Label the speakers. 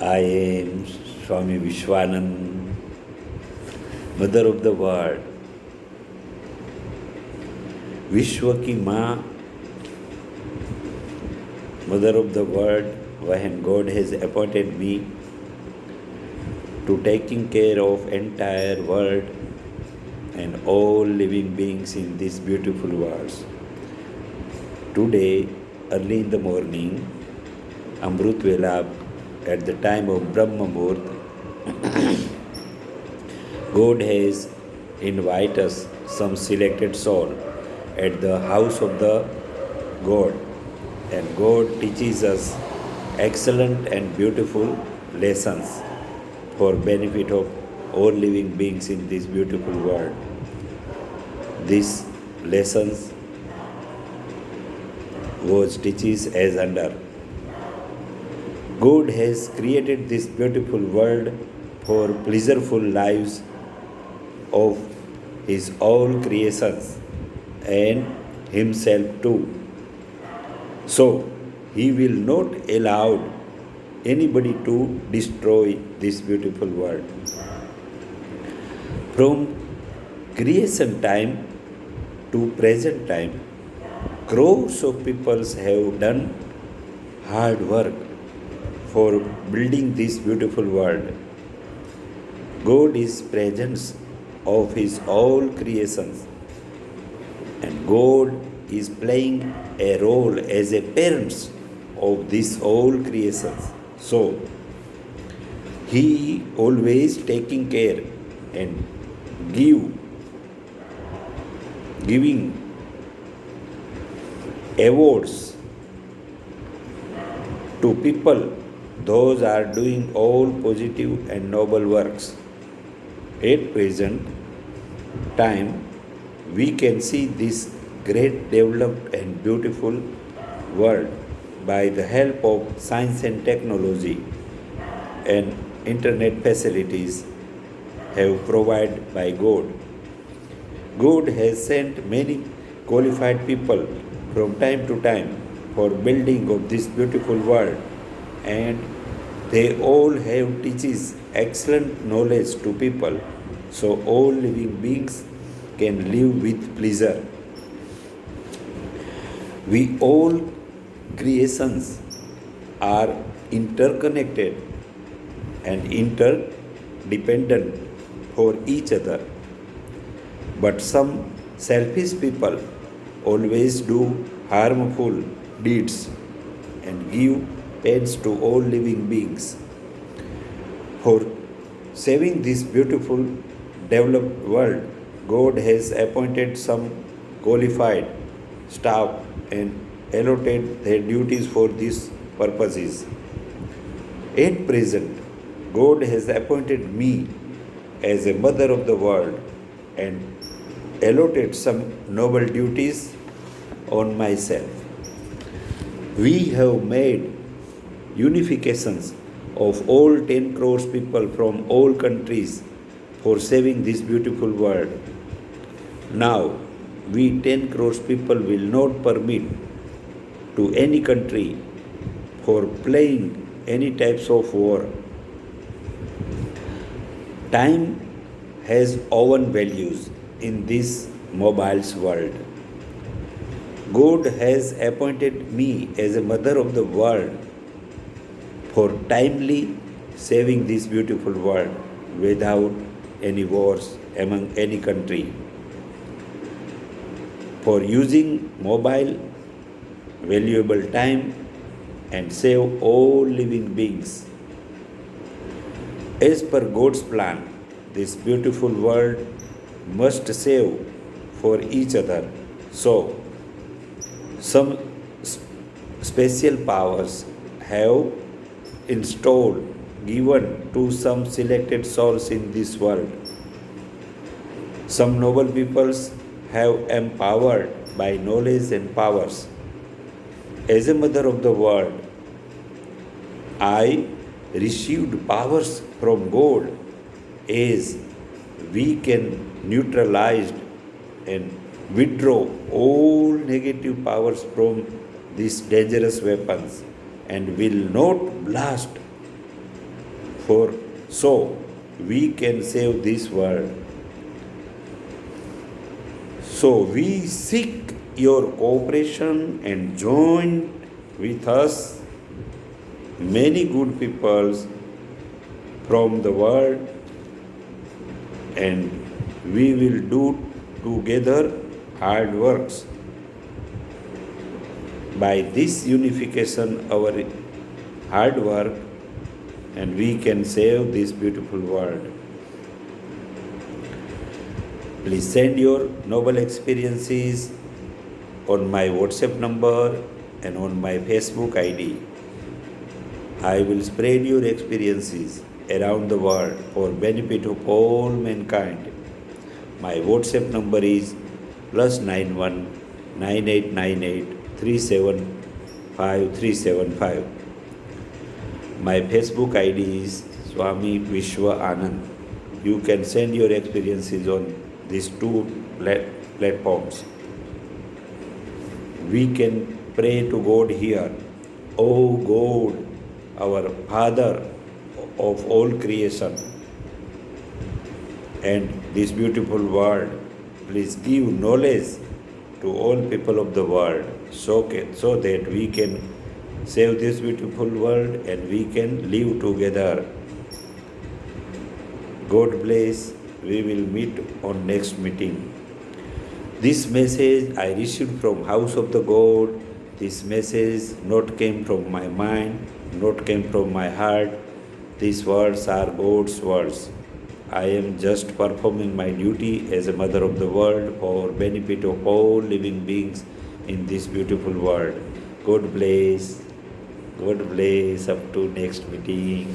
Speaker 1: I am Swami Vishwanand, Mother of the World. विश्व की माँ, Mother of the World, when God has appointed me to taking care of entire world and all living beings in this beautiful world. Today, early in the morning, Amrut Vela, at the time of Brahma Muhurt, God has invited us, some selected soul, at the house of the God, and God teaches us excellent and beautiful lessons for benefit of all living beings in this beautiful world. These lessons was teaches as under. God has created this beautiful world for pleasureful lives of His all creations and Himself too. So, He will not allow anybody to destroy this beautiful world. From creation time to present time, crores of people have done hard work for building this beautiful world. God is presence of His all creations, and God is playing a role as a parent of this all creations. So, He always taking care and giving awards to people those are doing all positive and noble works. At present time, we can see this great developed and beautiful world by the help of science and technology and internet facilities have provided by God. God has sent many qualified people from time to time for building of this beautiful world, and they all have teaches excellent knowledge to people, so all living beings can live with pleasure. We all creations are interconnected and interdependent for each other. But some selfish people always do harmful deeds and give pains to all living beings. For saving this beautiful developed world, God has appointed some qualified staff and allotted their duties for these purposes. At present, God has appointed me as a mother of the world and allotted some noble duties on myself. We have made unifications of all 10 crores people from all countries for saving this beautiful world. Now, we 10 crores people will not permit to any country for playing any types of war. Time has own values in this mobile world. God has appointed me as a mother of the world for timely saving this beautiful world without any wars among any country. For using mobile valuable time and save all living beings. As per God's plan, this beautiful world must save for each other. So, some special powers have installed, given to some selected souls in this world. Some noble peoples have empowered by knowledge and powers. As a mother of the world, I received powers from God as we can neutralize and withdraw all negative powers from these dangerous weapons and will not blast for so we can save this world. So we seek your cooperation and join with us many good peoples from the world, and we will do together hard works. By this unification, our hard work, and we can save this beautiful world. Please send your noble experiences on my WhatsApp number and on my Facebook ID. I will spread your experiences around the world for benefit of all mankind. My WhatsApp number is +91 9898 375375. My Facebook ID is Swami Vishwa Anand. You can send your experiences on these two platforms. We can pray to God here. O God, our Father of all creation and this beautiful world, please give knowledge to all people of the world so that we can save this beautiful world and we can live together. God bless. We will meet on next meeting. This message I received from House of the God. This message not came from my mind, not came from my heart. These words are God's words. I am just performing my duty as a mother of the world for benefit of all living beings in this beautiful world. God bless. God bless. Up to next meeting.